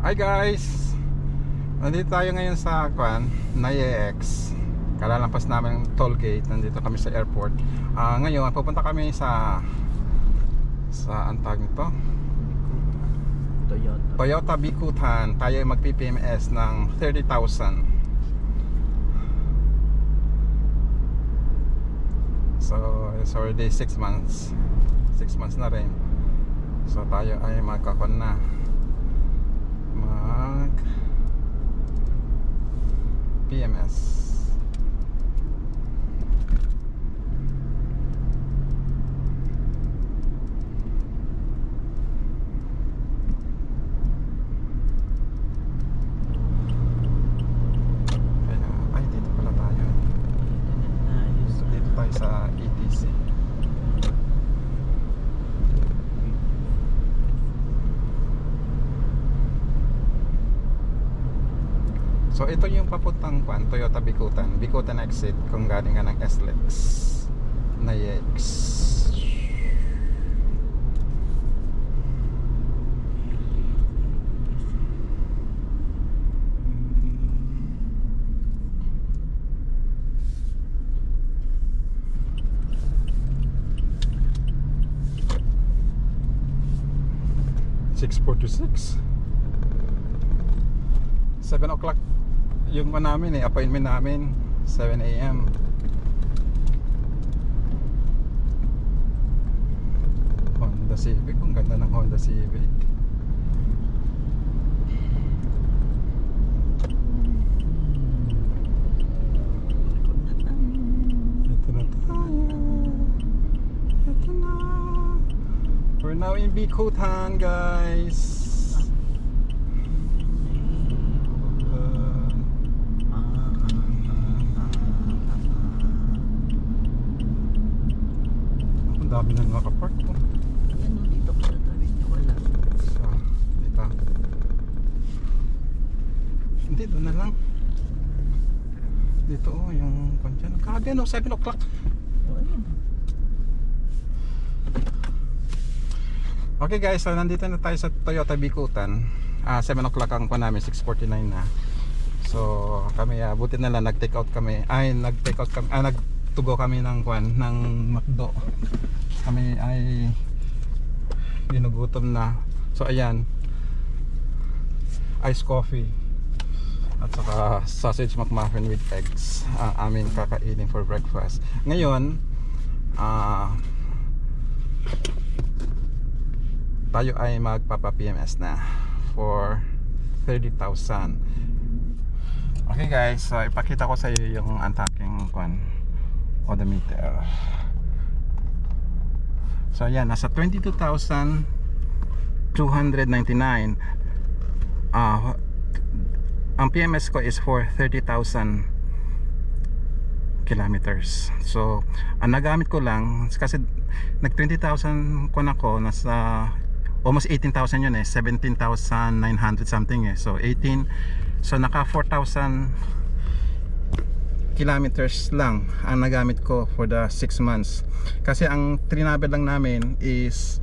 Hi guys! Nandito tayo ngayon sa NAIEX. Kalalampas namin ng toll gate. Nandito kami sa airport. Ngayon pupunta kami sa ang tawag nito? Toyota Bikutan. Tayo ay magpi-PMS ng 30,000. So it's already 6 months. 6 months na rin. So tayo ay magkakon na. PMS. Ay, dito pala tayo. So, dito tayo sa ETC. So ito yung papuntang Toyota Bikutan. Bikutan exit kung galing ka ng SLEX NAIEX. (6:46) 7 o'clock yung namin appointment namin 7 AM. Honda Civic, ang ganda ng Honda Civic. Ito na tayo. Ito na. We're now in Bikutan, guys. Ang dami na nakapark po. Ayan o, dito ko sa tabi niya, wala. So, dito. Hindi, doon na lang. Dito yung kanya. Grabe 7 o'clock. O, ayan. Okay guys, so nandito na tayo sa Toyota Bikutan. 7 o'clock ang pa namin, 6:49 na. So kami, buti na lang nag-take out kami. Nag-to-go kami ng McDo. Kami ay ginugutom na. So ayan, iced coffee at saka sausage McMuffin with eggs ang aming kakainin for breakfast. Ngayon tayo ay magpapa-PMS na for 30,000. Okay guys, so ipakita ko sa iyo yung antaking odometer. So ayan, nasa 22,299. Ang PMS ko is for 30,000 kilometers. So ang nagamit ko lang kasi nag 20,000 ako, nasa almost 18,000 yun 17,900 something so 18, so naka 4,000 kilometers lang ang nagamit ko for the 6 months. Kasi ang trinabel lang namin is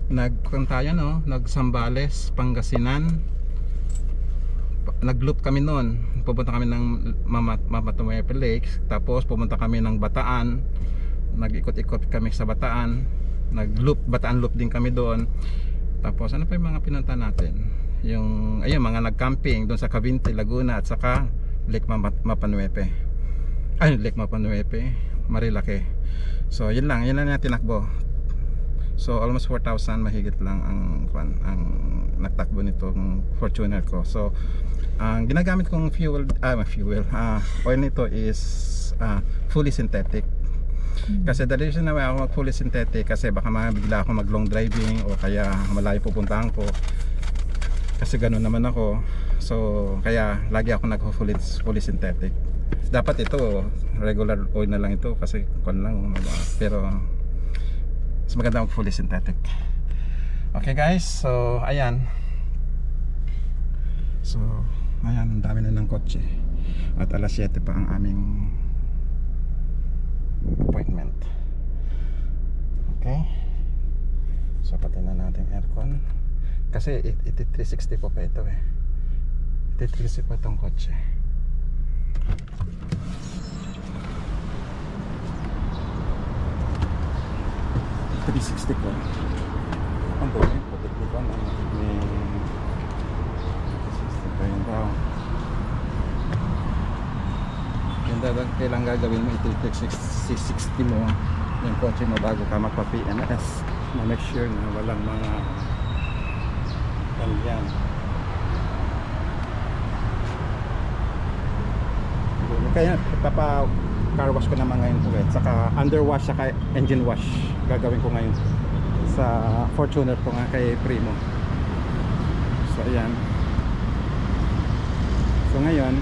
nag-Sambales, Pangasinan. Nag-loop kami noon. Pupunta kami ng Mamatumuype Lake, tapos pumunta kami ng Bataan. Nag-ikot-ikot kami sa Bataan. Nag-loop, Bataan loop din kami doon. Tapos ano pa yung mga pinunta natin? Yung mga nag-camping doon sa Cavinti, Laguna at saka Lake Mapanuepe. Lake Mapanuepe, Marilake. So yun lang yung tinakbo. So almost 4,000 mahigit lang ang nagtakbo nitong Fortuner ko. So ang ginagamit kong oil nito is fully synthetic. Kasi the reason na ako mag fully synthetic kasi baka mabigla ako mag long driving o kaya malayo pupuntahan ko. Kasi ganoon naman ako. So kaya lagi ako nag fully synthetic. Dapat ito regular oil na lang ito kasi pero mas maganda mag fully synthetic. Okay guys, so ayan. So ayan, ang dami na ng kotse. At alas 7 pa ang aming appointment. Okay, so patayin na natin aircon. Kasi 360 po pa ito eh. 360 po itong kotse. $360 po. Ang dami po. Tignan ko na. $360 pa yun daw. Yung kailang gagawin mo, iti-360 mo yung kotse mo bago ka magpa-PMS. Na make sure na walang mga yan. Kaya car wash ko naman ngayon po saka under wash saka engine wash gagawin ko ngayon sa Fortuner po nga kay Primo. So ayan, so ngayon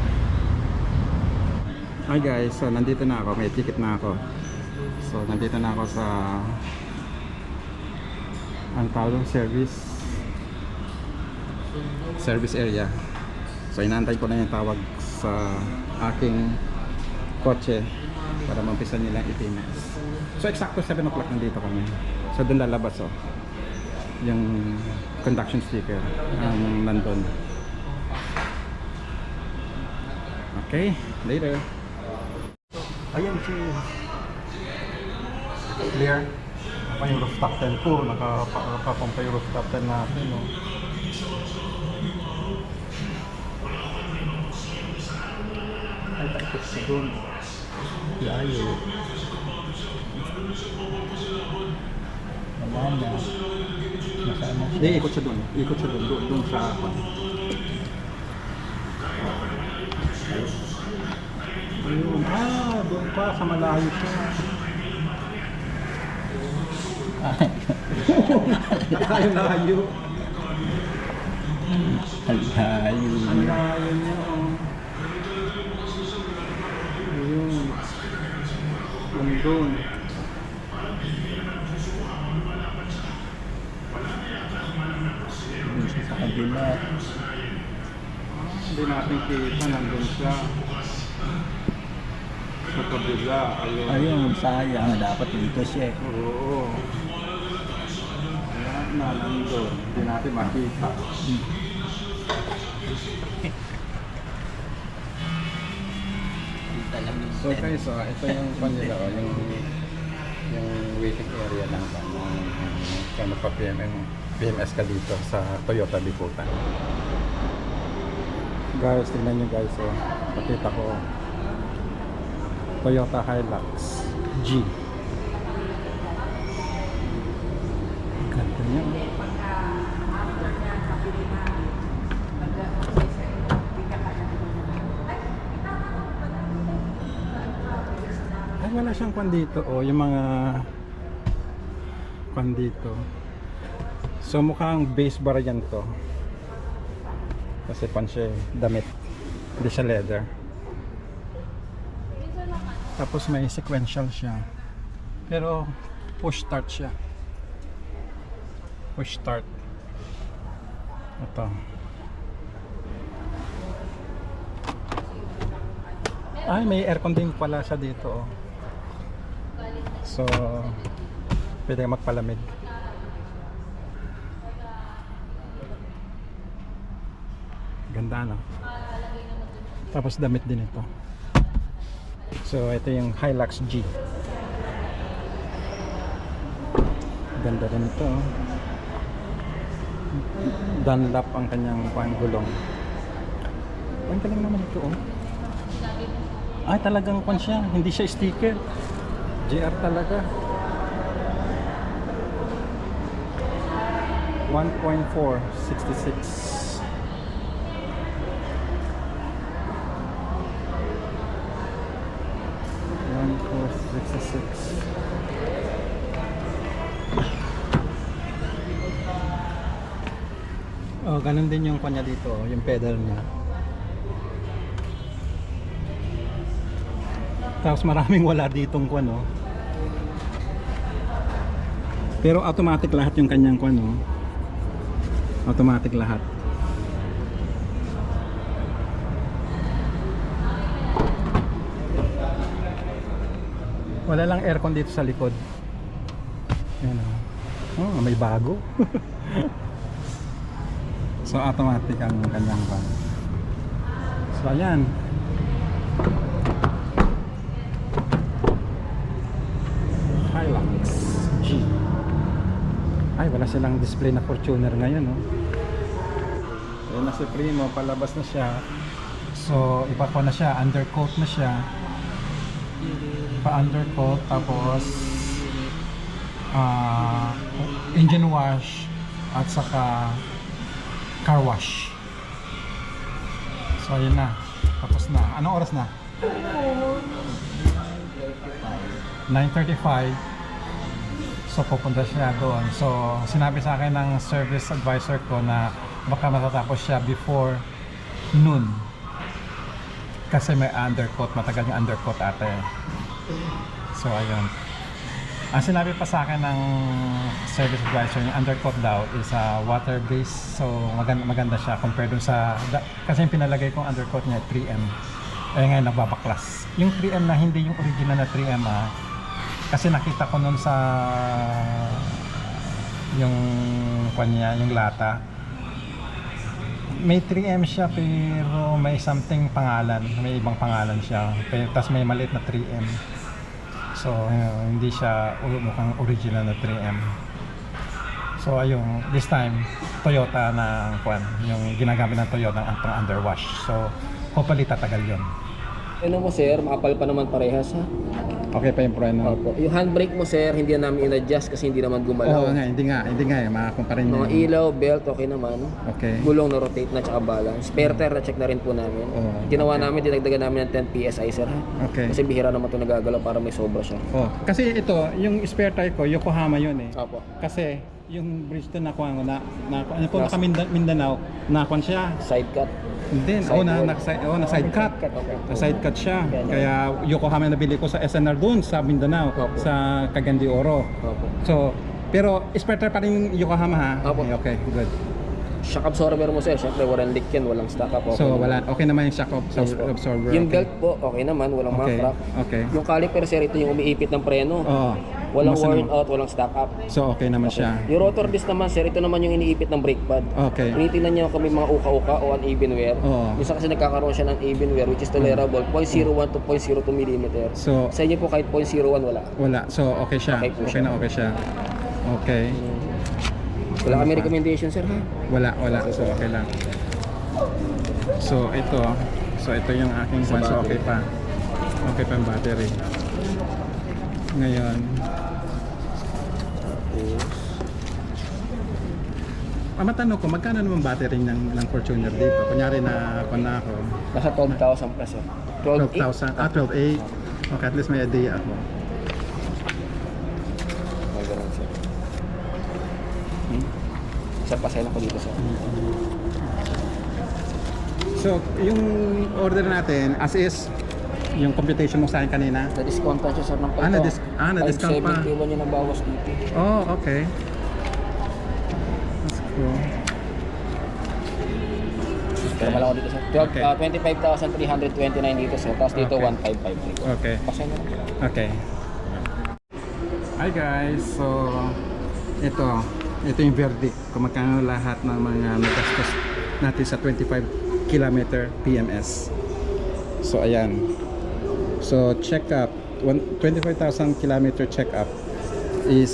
hi guys, so nandito na ako, may ticket na ako. So nandito na ako sa ang tawag service area. So inaantay ko na yung tawag sa aking kotse para mampisa nilang i-PMS. So eksakto 7 o'clock nandito kami. So doon lalabas yung conduction sticker ang nandun. Okay, later. Ayan si clear. Pa yung rooftop 10 ko, nakapampa yung rooftop 10 natin, no? Ay, takot siya doon. Layo. Wala na. Nasaan na siya? Hindi, ikot siya doon. Ikot siya doon. Doon sa akin. Ayun. Doon pa. Sa malayo siya. Layo. Ang layo niya. Ayun. Doon. Doon siya sa kabila. Hindi natin kita. Nandun siya. Sa kabila. Ayun. Ayun, sayang. Dapat dito siya. Oo. Ayan na, nandun. Hindi natin makita. So guys, ito yung kanila, yung waiting area lang ba kung magpa-PMS ka dito sa Toyota Liputan. Guys, tingnan nyo guys, pakita ko Toyota Hilux G. Ganda niya. Ay, wala siyang kwan dito, yung mga kwan dito. So mukhang base variant to. Kasi pan siya damit. Hindi siya leather. Tapos may sequential siya. Pero push start siya. Push start. Ito. Ay, may aircon din pala siya dito. So pwede magpalamig. Ganda, no? Tapos damit din ito. So ito yung Hilux G. Ganda rin ito. Dunlop ang kanyang gulong. Ang galing naman ito, Ay, talagang kwan siya. Hindi siya sticker. GR talaga. 1.4 66. Oh, ganun din yung kanya dito, yung pedal niya. Tapos maraming wala ditong kwan, Pero automatic lahat yung kanyang kwan, Automatic lahat. Wala lang aircon dito sa likod. Yan, may bago. So automatic ang kanyang van. So ayan. Hilux G. Ay, wala silang display na Fortuner ngayon, no? Ayan na si Primo, palabas na siya. So, iba ko na siya, undercoat na siya. Pa-undercoat, tapos engine wash at saka car wash. So, ayun na. Tapos na. Anong oras na? 9:35. So pupunta siya doon. So sinabi sa akin ng service advisor ko na baka matatapos siya before noon. Kasi may undercoat, matagal yung undercoat ate. So ayun. Ang sinabi pa sa akin ng service advisor, yung undercoat daw is water based. So maganda siya compared dun sa kasi yung pinalagay kong undercoat niya 3M. Eh ngayon nagbabaklas. Yung 3M na hindi yung original na 3M kasi nakita ko nun sa yung kanya, yung lata. May 3M siya pero may something pangalan, may ibang pangalan siya. Tapos may maliit na 3M. So hindi siya mukhang original na 3M. So ayun, this time Toyota na yung ginagamit ng Toyota ang pang underwash. So hopefully tatagal 'yon. Ano mo sir, makapal pa naman parehas ha. Okay pa yung preno. Opo. Yung handbrake mo sir, hindi na namin in-adjust kasi hindi naman gumalaw. Oo nga, hindi nga makakumpara niyo. Mga ilaw, belt, okay naman. Okay. Gulong na rotate na tsaka balance. Spare tire na check na rin po namin. Oo. Ginawa namin, dinagdagan namin ng 10 PSI sir ha. Okay. Kasi bihira naman ito nagagalaw para may sobra siya. Oh, kasi ito, yung spare tire ko, Yokohama yun eh. Opo. Kasi yung Bridgestone nakuha ko na naka Mindanao, nakuha siya. Side cut. Hindi, na side cut. Okay. Na side cut siya. Kaya Yokohama nabili ko sa SNR doon sa Mindanao, Opo. sa Cagayan de Oro. Opo. So, pero spare tire pa rin yung Yokohama ha. Opo. Okay, good. Shock absorber mo sir, syempre walang leak yan, walang stock up. Okay So, naman. okay naman yung shock Yes po. absorber. Yung okay. belt po, okay naman, walang mga Okay. crack. Okay. Yung caliper sir, ito yung umiipit ng preno. Oo. Walang Kumusta worn naman? out, walang stock up. So, okay naman siya. Yung rotor disc naman sir, ito naman yung iniipit ng brake pad. Okay. Tinitingnan niyo kung may mga uka-uka o uneven wear. Oo. Minsan kasi nagkakaroon siya ng even wear which is tolerable, 0.01 to 0.02 mm. So, Sa inyo po kahit 0.01 wala. wala. So, okay siya. Okay po Okay siya. na okay siya. Okay. Wala kami recommendation sir ha? Wala. So, okay lang. So, ito. So, ito yung aking Sa one. So, okay battery. pa. Okay pa yung battery. Ngayon. Matanong ko, magkano naman battery ng Fortuner dito? Kunyari na ako. Nasa 12,000 plus sir. 12,000. 12,800. Okay, at least may idea ako. May ganun sir. Sir, pasahin ako dito sir. So, yung order natin, as is, yung computation mo sa akin kanina. Na-discountan siya sir ng na-discount pa. 571 yung nabawas dito. Oh, okay. Let's go. Pero wala ko dito sir. Okay. 25,329 dito sir. Tapos dito Okay. 1,553. Okay. Pasahin na lang. Okay. Hi guys, so ito yung verdict kung magkano lahat ng mga nagastos natin sa 25 kilometer PMS. So ayan. So check up 25,000 kilometer check up is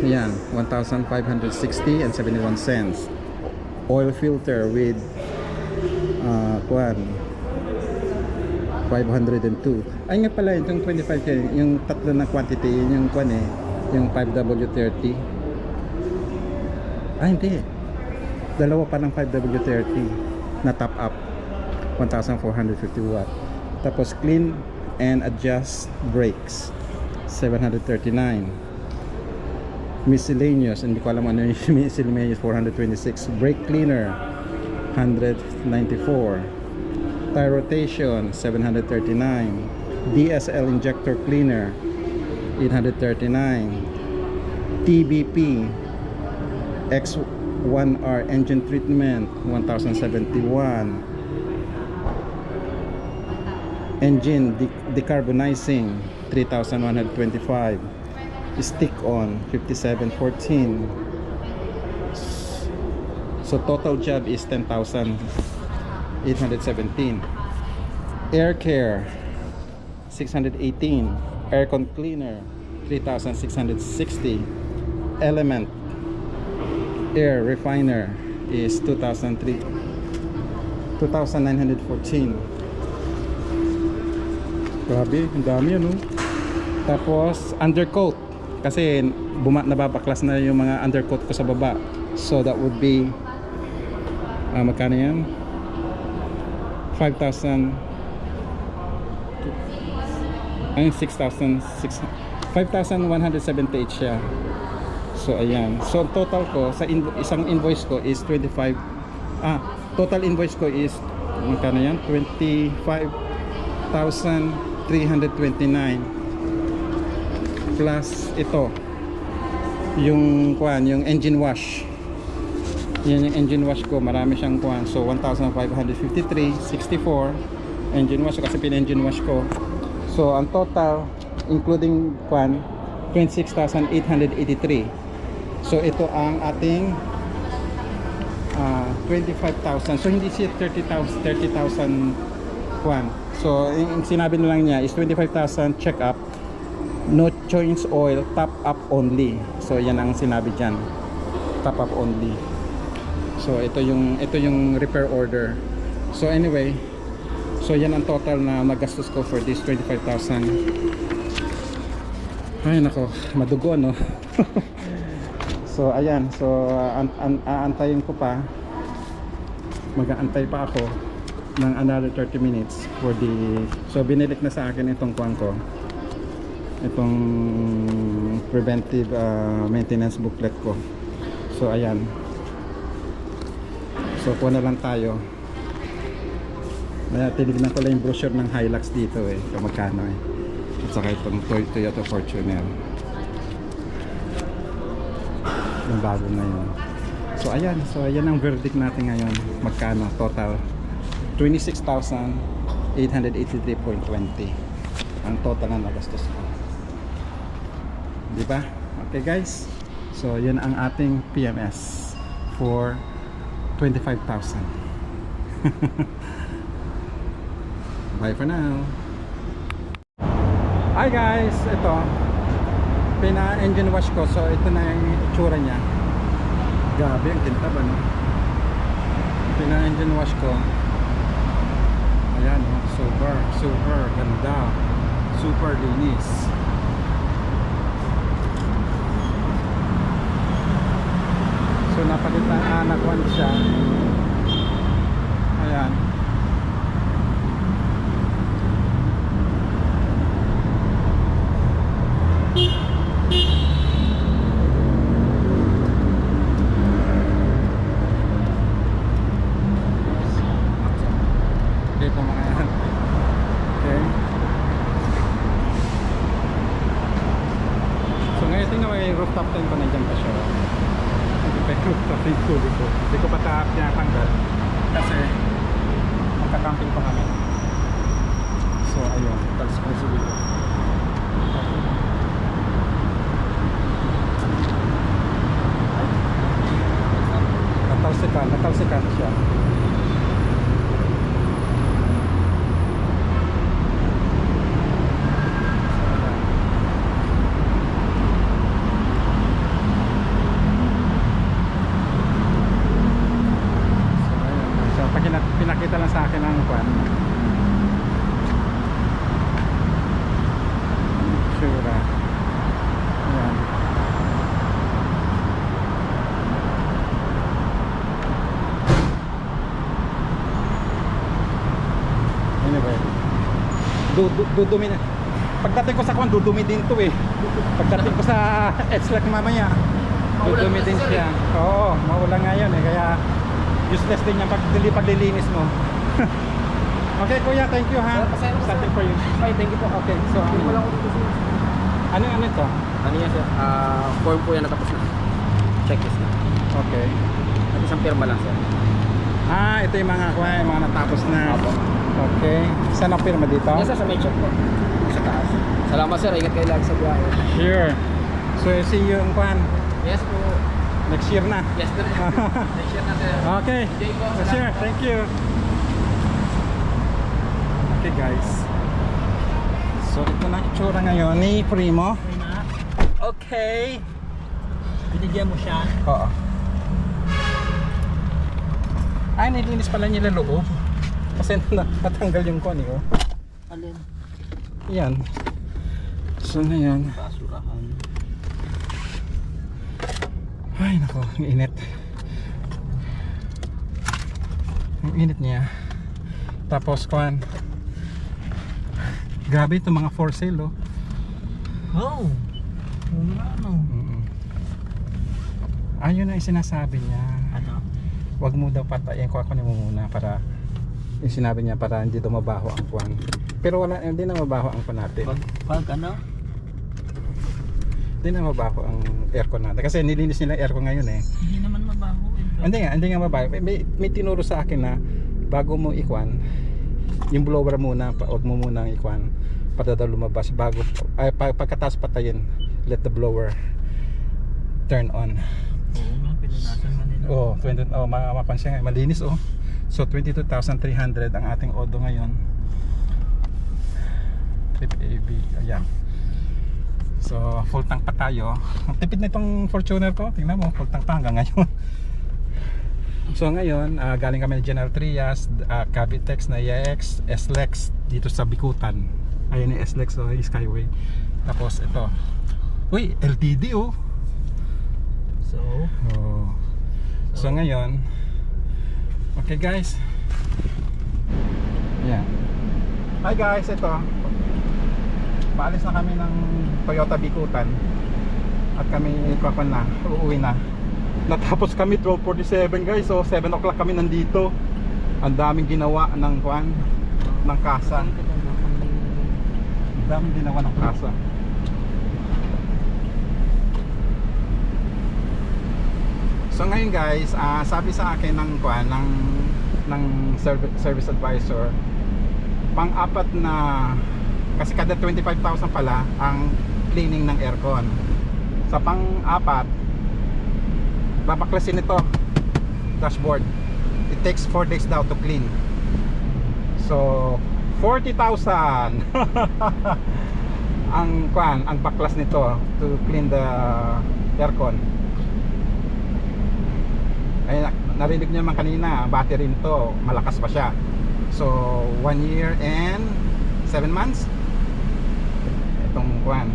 yan 1,560 and 71 cents. Oil filter with 502. Ay nga pala itong 25 yung tatlo na quantity yung yung 5W30. Ah hindi. Dalawa pa ng 5W30 na top up 1,450 watt. Tapos clean and adjust brakes 739. Miscellaneous, hindi ko alam ano yung miscellaneous, 426. Brake cleaner 194. Tire rotation 739. DSL injector cleaner 839. TBP X1R engine treatment 1071. Engine decarbonizing 3,125. Stick on 5714. So So total job is 10,817. Air care 618. Aircon cleaner 3,660. Element air refiner is 2,914. Grabe, ang dami ano. Tapos undercoat kasi nababaklas na yung mga undercoat ko sa baba. So that would be magkano yan? 5,000 ay 5,178 siya. So ayan. So total ko sa isang invoice ko is 25. Total invoice ko is magkano yan? 25,329 plus ito yung engine wash. Yan yung engine wash ko, marami siyang so 1,553, 64 engine wash kasi pin-engine wash ko. So ang total including 26,883. So ito ang ating 25,000. So hindi siya 30,000 So yung sinabi na lang niya is 25,000 check up, no change oil, top up only. So yan ang sinabi diyan, top up only. So ito yung repair order. So anyway, so yan ang total na magastos ko for this 25,000. Ay nako, madugo no. So ayan, so aantayin ko pa, mag-aantay pa ako ng another 30 minutes for the, so binilik na sa akin itong itong preventive maintenance booklet ko. So ayan, so kuha na lang tayo. Tinignan ko lang yung brochure ng Hilux dito kung magkano at saka itong Toyota Fortuner yung bago ngayon. So ayan, ang verdict natin ngayon. Magkano total? 26,883.20 ang total na nagastos ko, di ba? Okay guys, so yun ang ating PMS for 25,000. Bye for now. Hi guys, ito pina-engine wash ko. So ito na yung itsura niya. Grabe ang kintab ano. Pina-engine wash ko. Ayan super ganda, super linis. So napalitan nag-one siya. Ayan. Dito mga yan. Okay. So ngayon tingnan mo yung rooftop time ko, nandiyan pa siya. Hindi pa yung rooftop time ko dito. Hindi ko pa tinatanggal kasi magka-camping pa kami. So ayun, talis ko sa dito. Natalsikan siya. Pinakita lang sa akin ang sure. Ayan. Anyway, dudumi na. Pagdating ko sa dudumi din to Pagdating ko sa X-Lac mamaya, dudumi din siya. Oo, maulan ngayon kaya useless din yung paglilinis mo. Okay kuya, thank you ha. Something for you. Ay, thank you po. Okay, so ano ito? Ano yan sir? Form po yan natapos na. Checklist na. Okay. At isang pirma lang sir. Ito yung mga natapos na. Apo. Okay. Saan ang pirma dito? Yes sir, sa may check po. Sa taas. Salamat sir, ingat kayo lagi sa buhay. Sure. So see you in Yes po. Next year na. Yes, sir. Next year na, sir. Okay. Enjoy po. Next year. Thank you. Okay guys. So ito na itsura ngayon ni Primo. Okay. Binigyan mo siya. Oo. Ay, nilinis pala nila loob. Kasi natanggal yung kon eh. Oh. Alin? Yan. So ngayon. Basurahan. Ay nako, ang init. Ang init niya. Tapos kuan. Grabe itong mga for sale oh. Oh. Ano? Ayun ang sinasabi niya. Ano? Wag mo daw patayin ko mo muna para yung sinabi niya para hindi daw mabaho ang kuan. Pero wala, hindi na mabaho ang kuan natin. Pag ano? Hindi na mabaho ang aircon natin kasi nilinis nila aircon ngayon eh. Hindi naman mabaho eh. Hindi nga mabaho. May tinuro sa akin na bago mo ikwan, yung blower muna, wag mo muna ikwan para daw lumabas bago ay pagkatapos patayin, let the blower turn on. Oo nga, pinunasan nga nila. Oh, 20 mapansin nga, malinis oh. So 22,300 ang ating odo ngayon. Trip AB, ayan. So full tank pa tayo. Ang tipid na itong Fortuner ko, tingnan mo, full tank pa hanggang ngayon. So ngayon, galing kami ng General Trias, Cavitex na EX, SLEX dito sa Bikutan. Ayun yung SLEX, oh, yung Skyway. Tapos ito. Uy, LTD oh. So, Oh. So ngayon, okay guys. Yan. Hi guys, ito. Paalis na kami ng Toyota Bikutan. At kami uuwi na. Natapos kami 12:47 guys. So 7 o'clock kami nandito. Ang daming ginawa ng kuan, ng kasa. Ang daming ginawa ng kasa. So ngayon guys, sabi sa akin ng kuan ng service advisor, pang-apat na kasi kada 25,000 pala ang cleaning ng aircon. Sa pang-apat, babaklasin ito dashboard. It takes 4 days daw to clean. So 40,000 ang baklas nito to clean the aircon. Ay, narinig niyo naman kanina, battery nito malakas pa siya. So 1 year and 7 months itong kuan.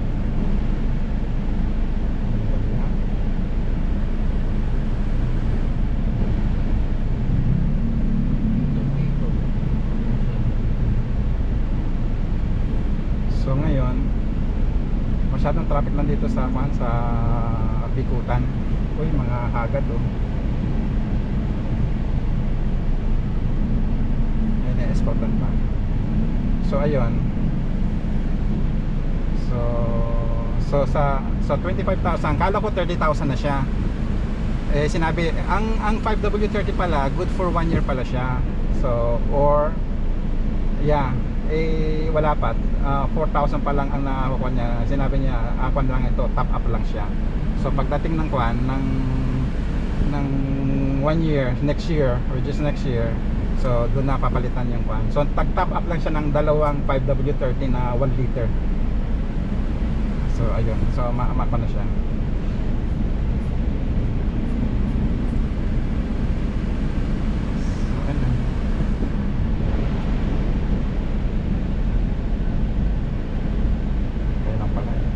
So ngayon masyadong traffic lang dito sa kuan, sa Bikutan. Uy, mga hagad oh. Escortan pa. So ayun. So sa 25,000, kala ko 30,000 na siya. Eh sinabi ang 5W30 pala good for 1 year pala siya. So or yeah, eh wala pa. 4,000 pa lang ang nakukuha niya. Sinabi niya, akuan lang ito, top up lang siya. So pagdating ng kuan ng 1 year, next year or just next year, so doon na papalitan yung kwan. So tag-top up lang siya ng dalawang 5W30 na 1 liter. So ayun, so ma-pa na siya. So ayun. Kaya lang pala yun.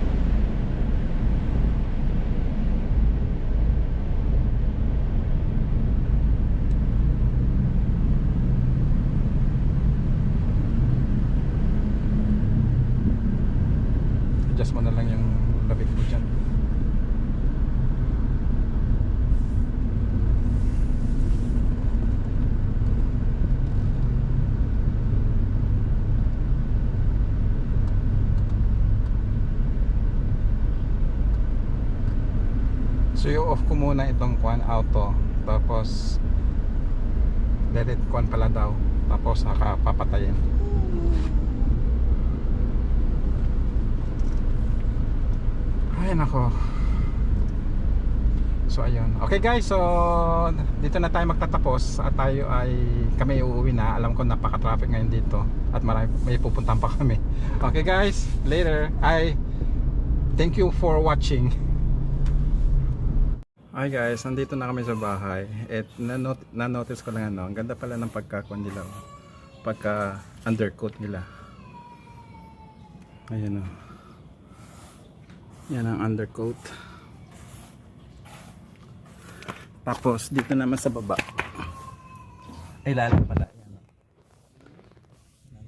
Adjust mo na lang yung labig mo dyan. So i-off ko muna itong kuan auto, tapos let it kuan pala daw, tapos papatayin. Ay nako. So ayun. Okay guys, so dito na tayo magtatapos at kami uuwi na. Alam ko napaka-traffic ngayon dito at may pupuntahan pa kami. Okay guys, later. Thank you for watching. Hi guys, nandito na kami sa bahay. At na-notice ko lang ang ganda pala ng pagkakuan nila. Pagka undercoat nila. Ayan o. Yan ang undercoat. Tapos dito naman sa baba. Ay lalim pala. Yan.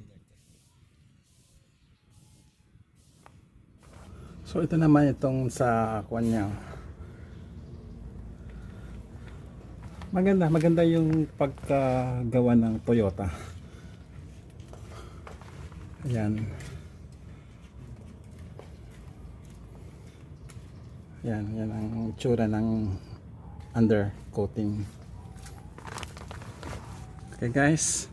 So ito naman itong sa kuan niya. Maganda yung pagkagawa ng Toyota. Ayan. Yan ang itsura ng undercoating. Okay guys,